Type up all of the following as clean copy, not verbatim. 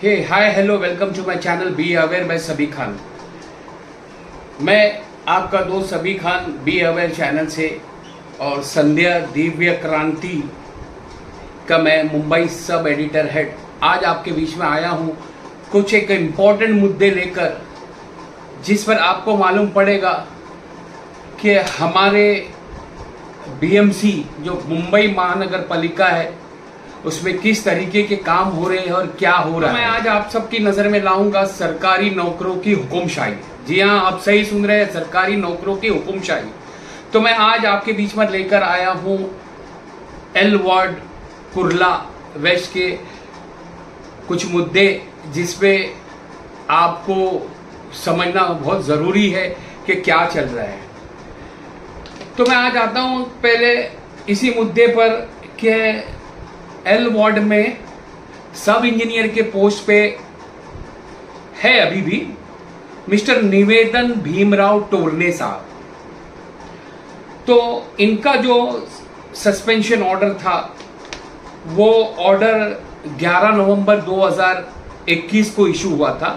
Hey hi hello welcome to my channel be aware by Sabi Khan. मैं आपका दोस्त सबी खान बी अवेयर चैनल से और संध्या दिव्य क्रांति का मैं मुंबई सब एडिटर हेड आज आपके बीच में आया हूं कुछ एक इम्पोर्टेंट मुद्दे लेकर, जिस पर आपको मालूम पड़ेगा कि हमारे बीएमसी जो मुंबई महानगर पालिका है उसमें किस तरीके के काम हो रहे हैं और क्या हो रहा है। मैं आज आप सबकी नजर में लाऊंगा सरकारी नौकरों की हुकुमशाही। जी हाँ, आप सही सुन रहे हैं, सरकारी नौकरों की हुकुमशाही। तो मैं आज आपके बीच में लेकर आया हूं एल वार्ड कुर्ला वेस्ट के कुछ मुद्दे जिसपे आपको समझना बहुत जरूरी है कि क्या चल रहा है। तो मैं आज आता हूं पहले इसी मुद्दे पर कि एल वार्ड में सब इंजीनियर के पोस्ट पे है अभी भी मिस्टर निवेदन भीमराव टोरने साहब। तो इनका जो सस्पेंशन ऑर्डर था वो ऑर्डर 11 नवंबर 2021 को इशू हुआ था।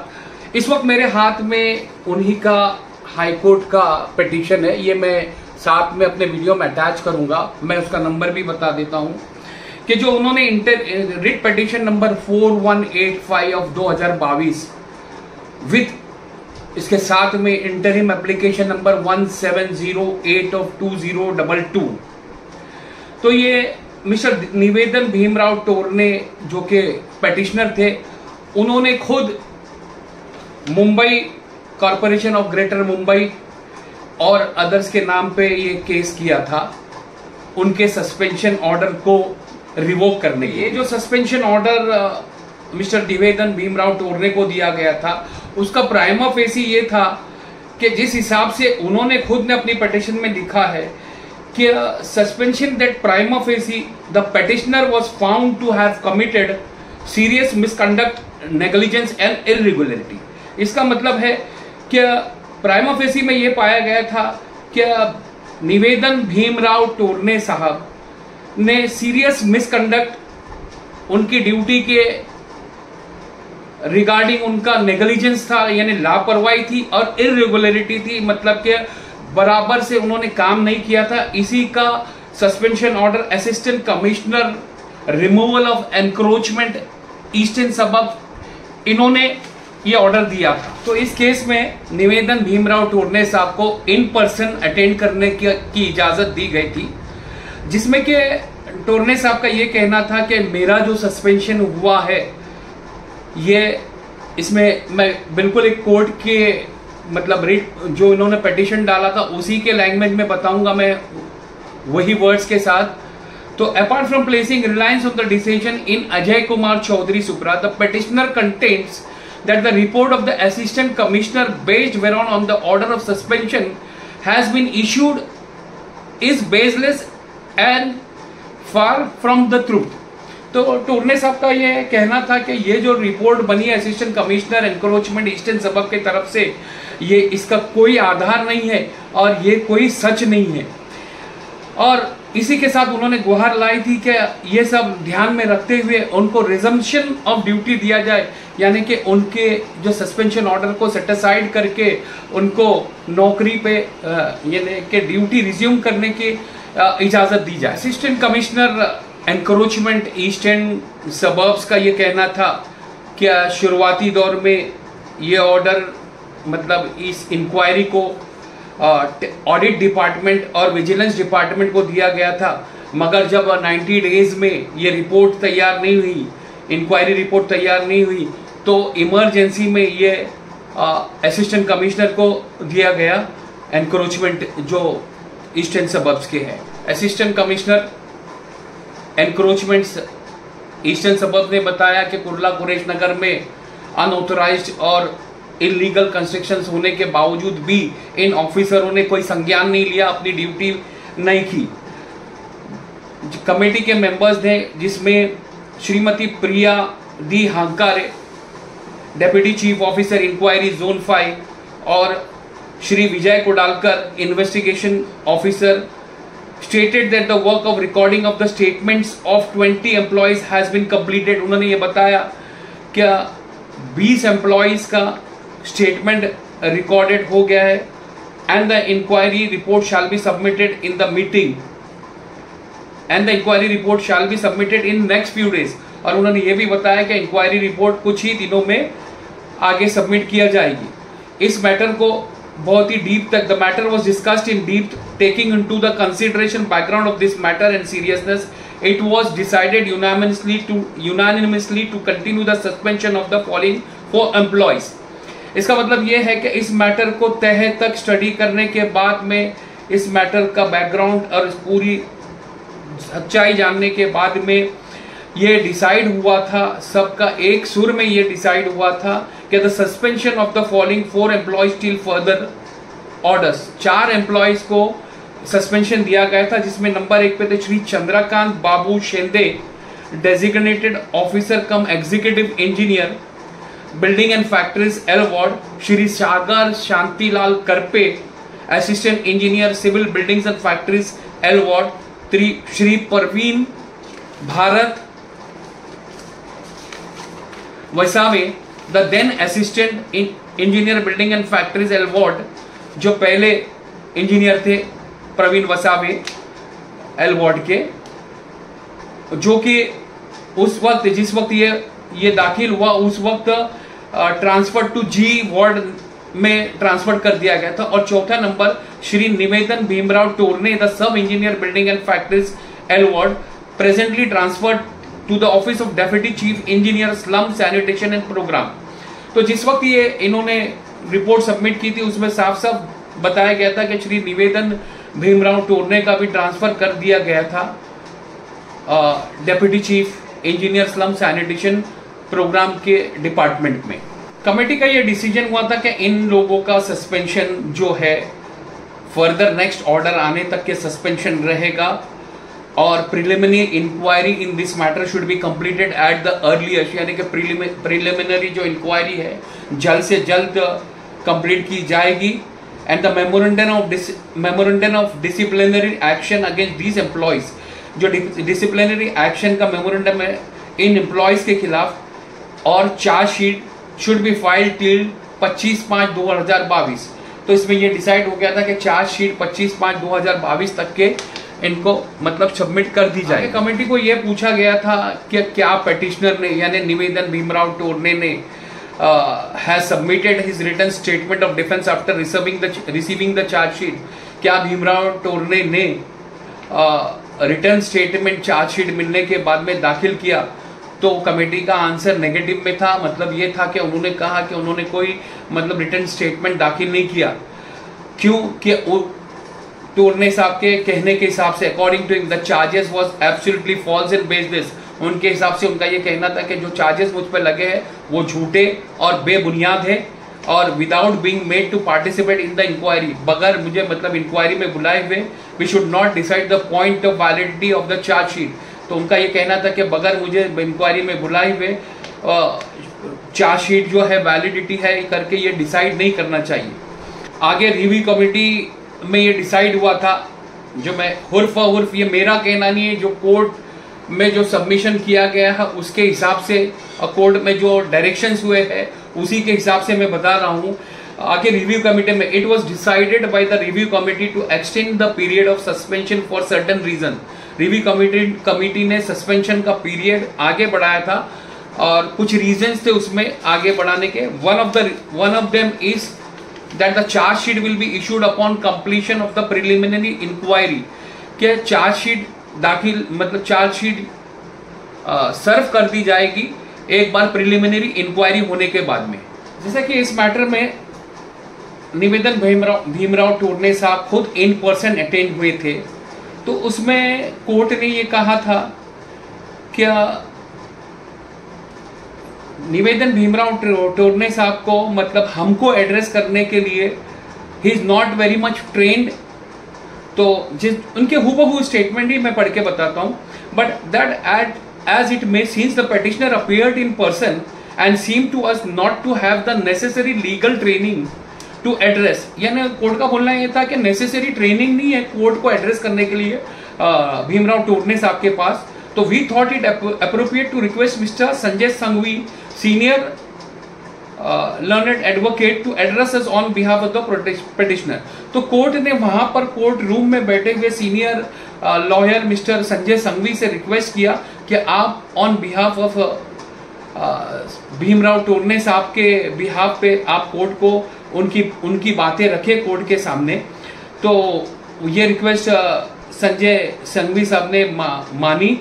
इस वक्त मेरे हाथ में उन्हीं का हाई कोर्ट का पिटीशन है, ये मैं साथ में अपने वीडियो में अटैच करूंगा। मैं उसका नंबर भी बता देता हूं कि जो उन्होंने writ petition number 4185 of 2022 with इसके साथ में इंटरिम एप्लीकेशन नंबर 1708 ऑफ 2022। तो ये मिस्टर निवेदन भीमराव टोरने जो कि पिटिशनर थे, उन्होंने खुद Mumbai corporation of greater Mumbai और अदर्स के नाम पे ये केस किया था उनके सस्पेंशन ऑर्डर को रिवोक करने के। ये जो सस्पेंशन ऑर्डर मिस्टर निवेदन भीमराव टोरने को दिया गया था उसका प्राइमा फेसी ये था कि जिस हिसाब से उन्होंने खुद ने अपनी पिटीशन में लिखा है कि suspension that prima facie the petitioner was found to have committed serious misconduct, negligence and irregularity. इसका मतलब है कि प्राइमा फेसी में यह पाया गया था कि निवेदन भीमराव टोरने साहब ने सीरियस मिसकंडक्ट उनकी ड्यूटी के रिगार्डिंग उनका नेग्लिजेंस था, यानी लापरवाही थी, और इर्रेगुलरिटी थी, मतलब कि बराबर से उन्होंने काम नहीं किया था। इसी का suspension order assistant commissioner removal of encroachment eastern सबब, इन्होंने ये ऑर्डर दिया था। तो इस केस में निवेदन भीमराव टोरने साहब को इन पर्सन अटेंड करने की इजाजत दी गई थी, जिसमें कि टोरने साहब का ये कहना था कि मेरा जो सस्पेंशन हुआ है ये इसमें मैं बिल्कुल एक कोर्ट के मतलब रिट जो इन्होंने पिटीशन डाला था उसी के लैंग्वेज में बताऊंगा मैं, वही वर्ड्स के साथ। तो apart from placing reliance on the decision in Ajay Kumar Chaudhary supra, the petitioner contends that the report of the assistant commissioner based whereon on the order of suspension has been issued is baseless and far from the truth। तो टोरने साहब का ये कहना था कि ये जो report बनी है असिस्टेंट कमिश्नर एनक्रोचमेंट ईस्टर्न सबब के तरफ से, ये इसका कोई आधार नहीं है और ये कोई सच नहीं है। और इसी के साथ उन्होंने गुहार लाई थी कि ये सब ध्यान में रखते हुए उनको रिजम्पशन ऑफ ड्यूटी दिया जाए, यानी कि उनके जो सस्पेंशन ऑर्डर को सेटिसाइड करके उनको नौकरी पे यानी कि ड्यूटी रिज्यूम करने की इजाज़त दी जाए। Assistant commissioner encroachment eastern suburbs का ये कहना था कि शुरुआती दौर में ये ऑर्डर मतलब इस इंक्वायरी को ऑडिट डिपार्टमेंट और विजिलेंस डिपार्टमेंट को दिया गया था, मगर जब 90 डेज में ये रिपोर्ट तैयार नहीं हुई, इंक्वायरी रिपोर्ट तैयार नहीं हुई, तो इमरजेंसी में ये असिस्टेंट कमिश्नर को दिया गया एनक्रोचमेंट जो ईस्टर्न सबर्ब्स के हैं। Assistant commissioner encroachments eastern suburb ने बताया कि कुर्ला कुरेश नगर में अनऑथोराइज्ड और इलीगल कंस्ट्रक्शंस होने के बावजूद भी इन ऑफिसरों ने कोई संज्ञान नहीं लिया, अपनी ड्यूटी नहीं की। कमेटी के मेंबर्स थे जिसमें Shrimati Priya D Hankare, deputy chief officer inquiry zone 5, और Shri Vijay Kodalkar, investigation officer, stated that the work of recording of the statements of 20 employees has been completed। उन्होंने ये बताया क्या 20 एम्प्लॉयज का स्टेटमेंट रिकॉर्डेड हो गया है and the inquiry report shall be submitted in the meeting and the inquiry report shall be submitted in next few days. और उन्होंने ये भी बताया कि इंक्वायरी रिपोर्ट कुछ ही दिनों में आगे सबमिट किया जाएगी। इस मैटर को बहुत ही डीप तक, the matter was discussed in deep, taking into the consideration background of this matter and seriousness, it was decided unanimously to continue the suspension of the following 4 employees। इसका मतलब ये है कि इस मैटर को तह तक स्टडी करने के बाद में, इस मैटर का बैकग्राउंड और पूरी सच्चाई जानने के बाद में ये डिसाइड हुआ था, सबका एक सुर में ये डिसाइड हुआ था कि the suspension of the following 4 employees till further orders. 4 employees को सस्पेंशन दिया गया था, जिसमें नंबर 1 पे थे Shri Chandrakant Babu Shende, designated officer cum executive engineer building and factories L ward, Shri Sagar Shantilal Karpe, assistant engineer civil buildings and factories L ward, Shri Parveen Bharat Vasave, the then assistant engineer building and factories L ward, जो पहले engineer थे प्रवीण वसावे एल वार्ड के, जो कि उस वक्त, जिस वक्त ये दाखिल हुआ उस वक्त ट्रांसफर टू जी वार्ड में ट्रांसफर कर दिया गया था। और चौथा नंबर Shri Nivedan Bhimrao Torne, the sub engineer building and factories L ward, presently transferred to the office of deputy chief engineer slum sanitation and program. तो जिस वक्त ये इन्होंने रिपोर्ट सबमिट की थी उसमें साफ साफ बताया गया था कि श्री निवेदन भीमराव टोरने का भी ट्रांसफर कर दिया गया था deputy chief engineer slum sanitation programme के डिपार्टमेंट में। कमेटी का ये डिसीजन हुआ था कि इन लोगों का सस्पेंशन जो है फर्दर नेक्स्ट ऑर्डर आने तक के सस्पेंशन रहेगा और preliminary inquiry in this matter should be completed at the earliest, यानी कि प्रिलिमिनरी जो इंक्वायरी है जल्द से जल्द कंप्लीट की जाएगी। And the memorandum of disciplinary action against these employees, जो डिसिप्लिनरी एक्शन का मेमोरेंडम है इन एम्प्लॉयज के खिलाफ, और chargesheet should be filed till 25/5/2022। तो इसमें ये डिसाइड हो गया था कि चार्जशीट 25/5/2022 तक के इनको मतलब सबमिट कर दी जाए। कमेटी को यह पूछा गया था कि क्या पेटिशनर ने यानी निवेदन भीमराव टोरने ने has submitted his written statement of defense after receiving the charge sheet। क्या भीमराव टोरने ने रिटर्न स्टेटमेंट चार्जशीट मिलने के बाद में दाखिल किया? तो कमेटी का आंसर नेगेटिव में था। मतलब ये था कि उन्होंने कहा कि उन्होंने कोई मतलब रिटर्न स्टेटमेंट दाखिल नहीं किया। क्यों? कि टोरने साहब के कहने के हिसाब से according to the charges was absolutely false and based. उनके हिसाब से उनका ये कहना था कि जो चार्जेस मुझ पर लगे हैं वो झूठे और बेबुनियाद है और without being made to participate in the inquiry, बगैर मुझे मतलब इंक्वायरी में बुलाए हुए we should not decide the point of validity of the chargesheet. तो उनका ये कहना था कि बगैर मुझे इंक्वायरी में बुलाए हुए चार्जशीट जो है वैलिडिटी है करके ये डिसाइड नहीं करना चाहिए। आगे रिव्यू कमेटी में ये डिसाइड हुआ था, जो मैं हुर्फ ये मेरा कहना नहीं है, जो कोर्ट में जो सबमिशन किया गया है उसके हिसाब से कोर्ट में जो डायरेक्शंस हुए हैं उसी के हिसाब से मैं बता रहा हूँ। आगे रिव्यू कमेटी में it was decided by the review committee to extend the period of suspension for certain reason. Review committee ने सस्पेंशन का पीरियड आगे बढ़ाया था और कुछ रीजंस थे उसमें आगे बढ़ाने के। One of them is that the chargesheet will be issued upon completion of the preliminary inquiry. के चार्जशीट दाखिल मतलब चार्जशीट सर्व कर दी जाएगी एक बार प्रिलिमिनरी इंक्वायरी होने के बाद में। जैसे कि इस मैटर में निवेदन भीमराव टोरने साहब खुद इन पर्सन अटेंड हुए थे, तो उसमें कोर्ट ने ये कहा था क्या निवेदन भीमराव टोरने साहब को मतलब हमको एड्रेस करने के लिए he is not very much trend. तो जिस उनके हूबहू स्टेटमेंट ही मैं पढ़ के बताता हूँ। But that as it may seems the petitioner appeared in person and seem to us not to have the necessary legal training to address. यानी कोर्ट का बोलना ये था कि नेसेसरी ट्रेनिंग नहीं है कोर्ट को एड्रेस करने के लिए भीमराव टोरने साहब के पास। तो we thought it appropriate to request mister Sanjay Sanghvi, senior learned advocate to address us on behalf of the petitioner. तो कोर्ट ने वहां पर कोर्ट रूम में बैठे हुए senior lawyer mister Sanjay Sanghvi से रिक्वेस्ट किया कि आप on behalf of Bhimrao Torne साहब के बिहाफ पे आप कोर्ट को उनकी बातें रखें कोर्ट के सामने। तो ये रिक्वेस्ट संजय संघवी साहब ने मानी।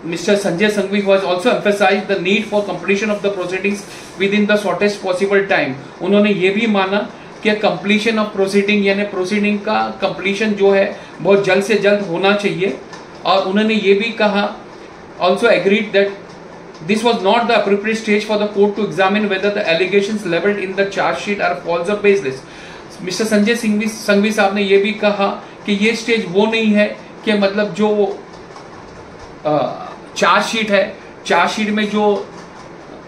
Mr. Sanjay Sanghvi was also emphasized the need for completion of the proceedings within the shortest possible time. उन्होंने ये भी माना कि completion of proceeding यानी proceeding का completion जो है बहुत जल्द से जल्द होना चाहिए। और उन्होंने ये भी कहा also agreed that this was not the appropriate stage for the court to examine whether the allegations leveled in the charge sheet are false or baseless. Mr. Sanjay Sanghvi साहब ने ये भी कहा कि ये स्टेज वो नहीं है कि मतलब जो चार्जशीट है, चार्जशीट में जो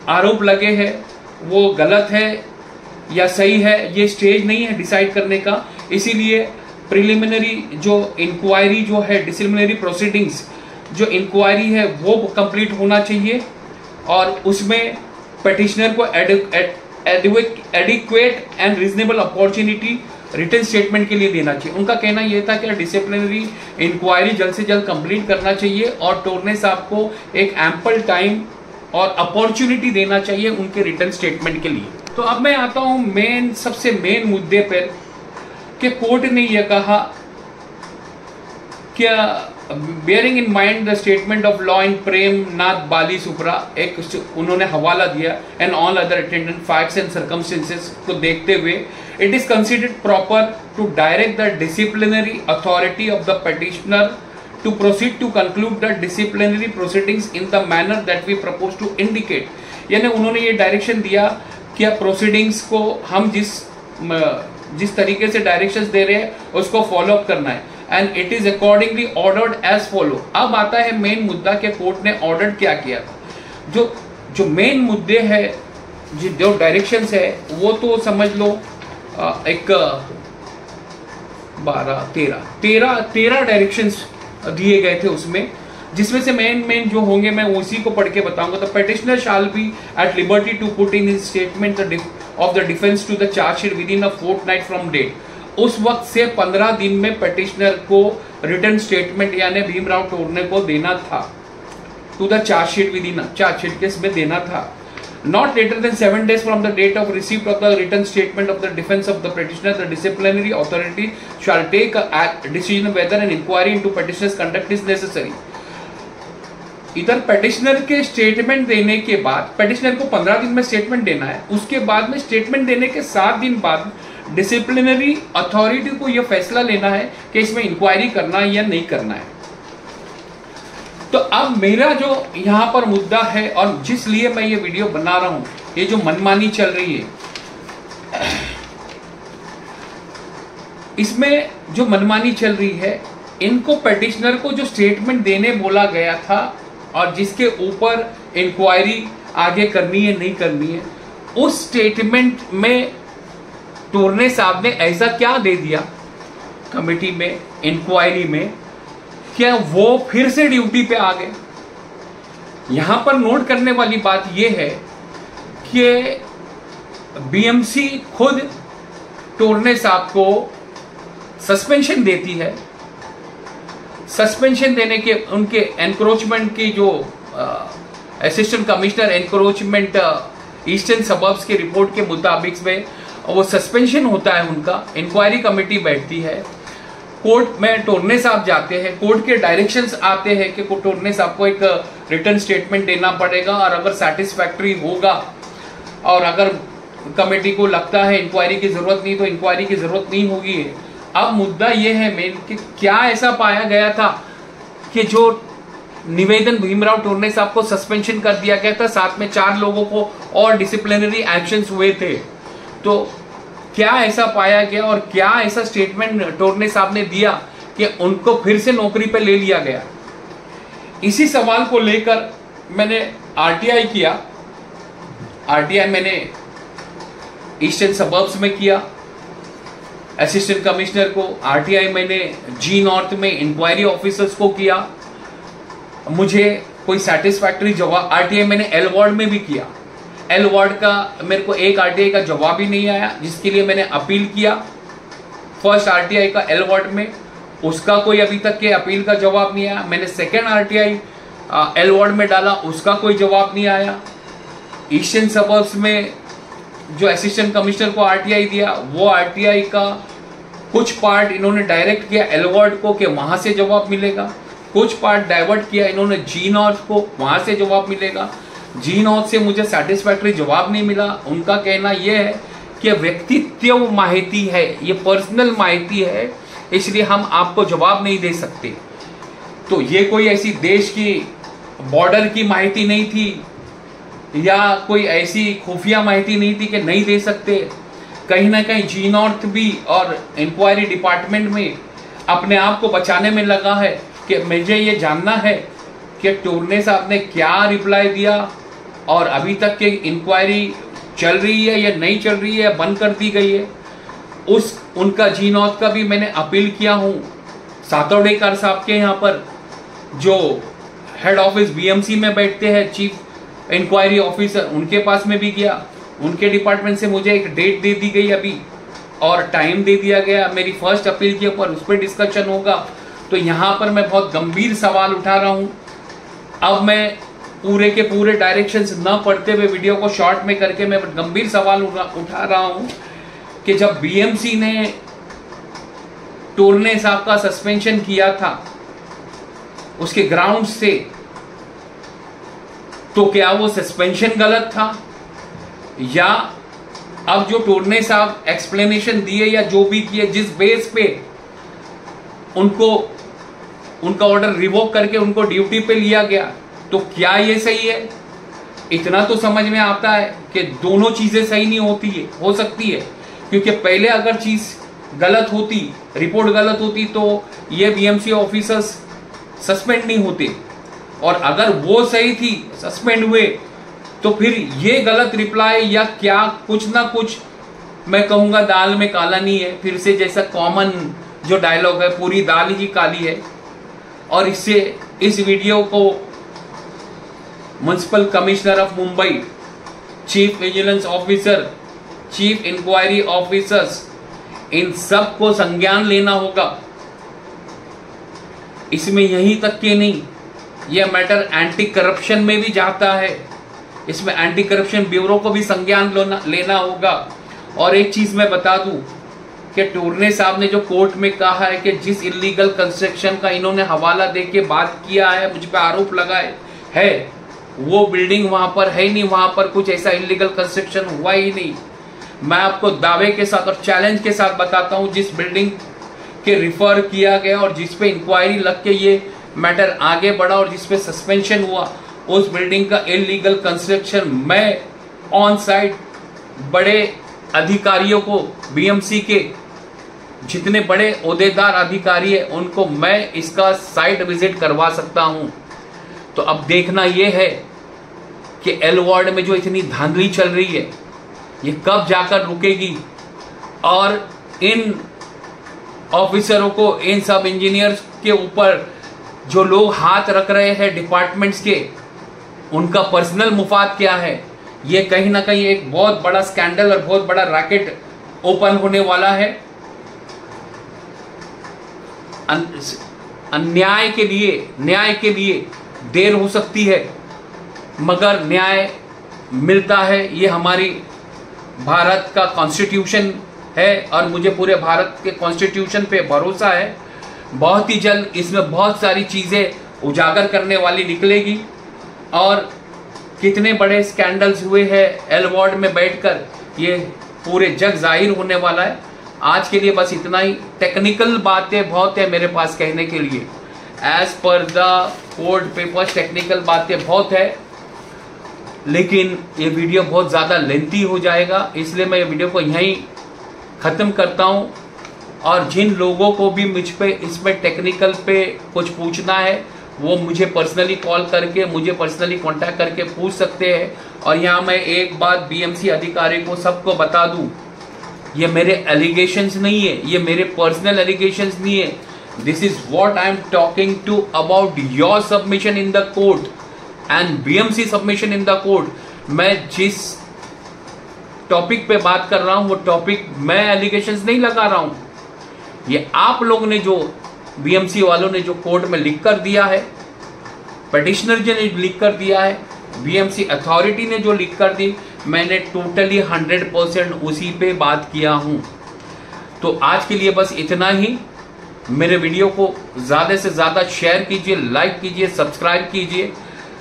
आरोप लगे हैं वो गलत है या सही है, ये स्टेज नहीं है डिसाइड करने का। इसीलिए प्रिलिमिनरी जो इंक्वायरी जो है, डिसिप्लिनरी प्रोसीडिंग्स जो इंक्वायरी है वो कंप्लीट होना चाहिए और उसमें पिटिशनर को adequate and reasonable opportunity written statement के लिए देना चाहिए। उनका कहना यह था कि डिसिप्लिनरी इंक्वायरी जल्द से जल्द कंप्लीट करना चाहिए और टोरने साहब को एक एम्पल टाइम और अपॉर्चुनिटी देना चाहिए उनके रिटन स्टेटमेंट के लिए। तो अब मैं आता हूं सबसे मेन मुद्दे पर कि कोर्ट ने यह कहा कि bearing in mind the statement of law in Prem Nath Bali supra, एक उन्होंने हवाला दिया, and all other attendant facts and circumstances को देखते हुए it is considered proper to direct the disciplinary authority of the petitioner to proceed to conclude the disciplinary proceedings in the manner that we propose to indicate. यानी उन्होंने ये direction दिया कि proceedings को हम जिस तरीके से डायरेक्शंस दे रहे हैं उसको फॉलो अप करना है, and it is accordingly ordered as follow. अब आता है मेन मुद्दा कि कोर्ट ने ऑर्डर क्या किया था। जो मेन मुद्दे है, जो डायरेक्शंस है वो तो समझ लो एक 13 डायरेक्शंस दिए गए थे उसमें, जिसमें से मेन जो होंगे मैं उसी को पढ़ के बताऊंगा। तो petitioner shall be at liberty to put in his statement of the defence to the chargesheet within a fortnight from date. उस वक्त से 15 दिन में पेटिशनर को रिटर्न स्टेटमेंट यानी भीमराव टोरने को देना था, to the chargesheet within chargesheet case में देना था। Not later than 7 days from the date of receipt of the written statement of the defense of the petitioner, the disciplinary authority shall take a decision whether an inquiry into petitioner's conduct is necessary. इधर petitioner के statement देने के बाद, petitioner को 15 दिन में statement देना है, उसके बाद में स्टेटमेंट देने के 7 दिन बाद डिसिप्लिनरी अथॉरिटी को यह फैसला लेना है कि इसमें इंक्वायरी करना है या नहीं करना है। तो अब मेरा जो यहां पर मुद्दा है और जिस लिए मैं ये वीडियो बना रहा हूं, ये जो मनमानी चल रही है, इसमें जो मनमानी चल रही है, इनको पेटिशनर को जो स्टेटमेंट देने बोला गया था और जिसके ऊपर इंक्वायरी आगे करनी है नहीं करनी है, उस स्टेटमेंट में टोरने साहब ने ऐसा क्या दे दिया कमेटी में, इंक्वायरी में, क्या वो फिर से ड्यूटी पे आ गए। यहां पर नोट करने वाली बात यह है कि बीएमसी खुद टोरने साहब को सस्पेंशन देती है। सस्पेंशन देने के उनके एनक्रोचमेंट की जो assistant commissioner encroachment eastern suburbs की रिपोर्ट के मुताबिक में वो सस्पेंशन होता है उनका। इंक्वायरी कमेटी बैठती है, कोर्ट में टोरने साहब जाते हैं, कोर्ट के डायरेक्शंस आते हैं कि टोरने साहब को एक रिटर्न स्टेटमेंट देना पड़ेगा और अगर सैटिस्फैक्टरी होगा और अगर कमेटी को लगता है इंक्वायरी की जरूरत नहीं तो इंक्वायरी की जरूरत नहीं होगी। अब मुद्दा यह है मेन कि क्या ऐसा पाया गया था कि जो निवेदन भीमराव टोरने साहब को सस्पेंशन कर दिया गया था, साथ में 4 लोगों को और डिसिप्लिनरी एक्शंस हुए थे, तो क्या ऐसा पाया गया और क्या ऐसा स्टेटमेंट टोरने साहब ने दिया कि उनको फिर से नौकरी पर ले लिया गया। इसी सवाल को लेकर मैंने आरटीआई किया। आरटीआई मैंने ईस्टर्न सबर्ब्स में किया असिस्टेंट कमिश्नर को, आरटीआई मैंने जी नॉर्थ में इंक्वायरी ऑफिसर्स को किया, मुझे कोई सेटिस्फैक्टरी जवाब। आरटीआई मैंने एल वार्ड में भी किया, एल वार्ड का मेरे को एक आरटीआई का जवाब ही नहीं आया, जिसके लिए मैंने अपील किया फर्स्ट आरटीआई का एल वार्ड में, उसका कोई अभी तक के अपील का जवाब नहीं आया। मैंने सेकेंड आरटीआई एल वार्ड में डाला, उसका कोई जवाब नहीं आया। ईस्टर्न सबर्ब्स में जो असिस्टेंट कमिश्नर को आरटीआई दिया, वो आरटीआई का कुछ पार्ट इन्होंने डायरेक्ट किया एल वार्ड को कि वहां से जवाब मिलेगा, कुछ पार्ट डाइवर्ट किया इन्होंने जी नॉर्थ को, वहां से जवाब मिलेगा। जी नॉर्थ से मुझे सेटिस्फैक्टरी जवाब नहीं मिला। उनका कहना यह है कि व्यक्तित्व माहिती है, ये पर्सनल माहिती है, इसलिए हम आपको जवाब नहीं दे सकते। तो ये कोई ऐसी देश की बॉर्डर की माहिती नहीं थी या कोई ऐसी खुफिया माहिती नहीं थी कि नहीं दे सकते। कहीं ना कहीं जी नॉर्थ भी और इंक्वायरी डिपार्टमेंट में अपने आप को बचाने में लगा है कि मुझे ये जानना है कि टूर्ने साहब ने क्या रिप्लाई दिया और अभी तक की इंक्वायरी चल रही है या नहीं चल रही है, बंद कर दी गई है। उनका जी नॉर्थ का भी मैंने अपील किया हूँ सातोडेकर साहब के यहाँ पर, जो हेड ऑफिस बीएमसी में बैठते हैं, चीफ इंक्वायरी ऑफिसर, उनके पास में भी गया। उनके डिपार्टमेंट से मुझे एक डेट दे दी गई अभी और टाइम दे दिया गया मेरी फर्स्ट अपील के ऊपर, उस पर डिस्कशन होगा। तो यहाँ पर मैं बहुत गंभीर सवाल उठा रहा हूँ। अब मैं पूरे के पूरे डायरेक्शंस न पढ़ते हुए वीडियो को शॉर्ट में करके मैं गंभीर सवाल उठा रहा हूँ कि जब बीएमसी ने टूर्ने साहब का सस्पेंशन किया था उसके ग्राउंड से, तो क्या वो सस्पेंशन गलत था या अब जो टूर्ने साहब एक्सप्लेनेशन दिए या जो भी किए, जिस बेस पे उनको उनका ऑर्डर रिवोक करके उनको ड्यूटी पे लिया गया, तो क्या ये सही है? इतना तो समझ में आता है कि दोनों चीजें सही नहीं होती है, हो सकती है, क्योंकि पहले अगर चीज गलत होती, रिपोर्ट गलत होती, तो ये बीएमसी ऑफिसर्स सस्पेंड नहीं होते, और अगर वो सही थी, सस्पेंड हुए, तो फिर ये गलत रिप्लाई या क्या, कुछ ना कुछ मैं कहूंगा दाल में काला नहीं है। फिर से जैसा कॉमन जो डायलॉग है, पूरी दाल ही काली है। और इससे इस वीडियो को municipal commissioner of Mumbai, chief vigilance officer, chief inquiry officers, इन सब को संज्ञान लेना होगा। इसमें यहीं तक के नहीं, यह मैटर एंटी करप्शन में भी जाता है, इसमें एंटी करप्शन ब्यूरो को भी संज्ञान लेना होगा। और एक चीज मैं बता दूं कि टूर्ने साहब ने जो कोर्ट में कहा है कि जिस इलीगल कंस्ट्रक्शन का इन्होंने हवाला दे के बात किया है, मुझ पे आरोप लगाए है, वो बिल्डिंग वहां पर है नहीं, वहां पर कुछ ऐसा इलीगल कंस्ट्रक्शन हुआ ही नहीं। मैं आपको दावे के साथ और चैलेंज के साथ बताता हूं, जिस बिल्डिंग के रिफर किया गया और जिस पे इंक्वायरी लग के ये मैटर आगे बढ़ा और जिस पे सस्पेंशन हुआ, उस बिल्डिंग का इलीगल कंस्ट्रक्शन मैं ऑन साइट बड़े अधिकारियों को, बीएमसी के जितने बड़े ओहदेदार अधिकारी है, उनको मैं इसका साइट विजिट करवा सकता हूं। तो अब देखना यह है कि एल वार्ड में जो इतनी धांधली चल रही है, ये कब जाकर रुकेगी और इन ऑफिसरों को, इन सब इंजीनियर्स के ऊपर जो लोग हाथ रख रहे हैं डिपार्टमेंट्स के, उनका पर्सनल मुफाद क्या है। ये कहीं ना कहीं एक बहुत बड़ा स्कैंडल और बहुत बड़ा रैकेट ओपन होने वाला है। अन्याय के लिए, न्याय के लिए देर हो सकती है, मगर न्याय मिलता है। ये हमारी भारत का कॉन्स्टिट्यूशन है और मुझे पूरे भारत के कॉन्स्टिट्यूशन पे भरोसा है। बहुत ही जल्द इसमें बहुत सारी चीजें उजागर करने वाली निकलेगी और कितने बड़े स्कैंडल्स हुए हैं एल वार्ड में बैठकर, ये पूरे जग जाहिर होने वाला है। आज के लिए बस इतना ही। टेक्निकल बातें बहुत है मेरे पास कहने के लिए, as per the court papers technical बातें बहुत है, लेकिन ये वीडियो बहुत ज़्यादा लेंथी हो जाएगा, इसलिए मैं ये वीडियो को यहीं ख़त्म करता हूँ। और जिन लोगों को भी मुझ पे इसमें टेक्निकल पे कुछ पूछना है, वो मुझे पर्सनली कॉल करके, मुझे पर्सनली कांटेक्ट करके पूछ सकते हैं। और यहाँ मैं एक बात बीएमसी अधिकारी को सबको बता दूं, ये मेरे एलिगेशंस नहीं है, ये मेरे पर्सनल एलिगेशंस नहीं है। This is what I am talking to about your submission in the court and BMC submission in the court. मैं जिस टॉपिक पे बात कर रहा हूं वो टॉपिक मैं एलिगेशंस नहीं लगा रहा हूं, ये आप लोग ने जो बीएमसी वालों ने जो कोर्ट में लिख कर दिया है, पिटिशनर जी ने लिख कर दिया है, बीएमसी अथॉरिटी ने जो लिख कर दी, मैंने टोटली 100% उसी पे बात किया हूं। तो आज के लिए बस इतना ही। मेरे वीडियो को ज़्यादा से ज़्यादा शेयर कीजिए, लाइक कीजिए, सब्सक्राइब कीजिए।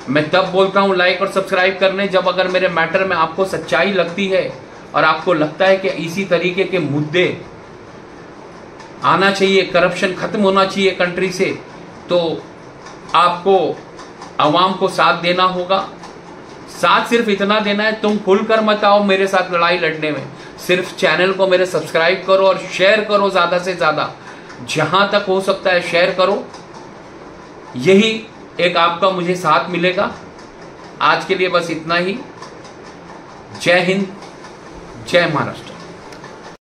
मैं तब बोलता हूं लाइक और सब्सक्राइब करने जब अगर मेरे मैटर में आपको सच्चाई लगती है और आपको लगता है कि इसी तरीके के मुद्दे आना चाहिए, करप्शन खत्म होना चाहिए कंट्री से, तो आपको आवाम को साथ देना होगा। साथ सिर्फ इतना देना है, तुम खुलकर मत आओ मेरे साथ लड़ाई लड़ने में, सिर्फ चैनल को मेरे सब्सक्राइब करो और शेयर करो, ज़्यादा से ज़्यादा जहां तक हो सकता है शेयर करो। यही एक आपका मुझे साथ मिलेगा। आज के लिए बस इतना ही। जय हिंद, जय महाराष्ट्र।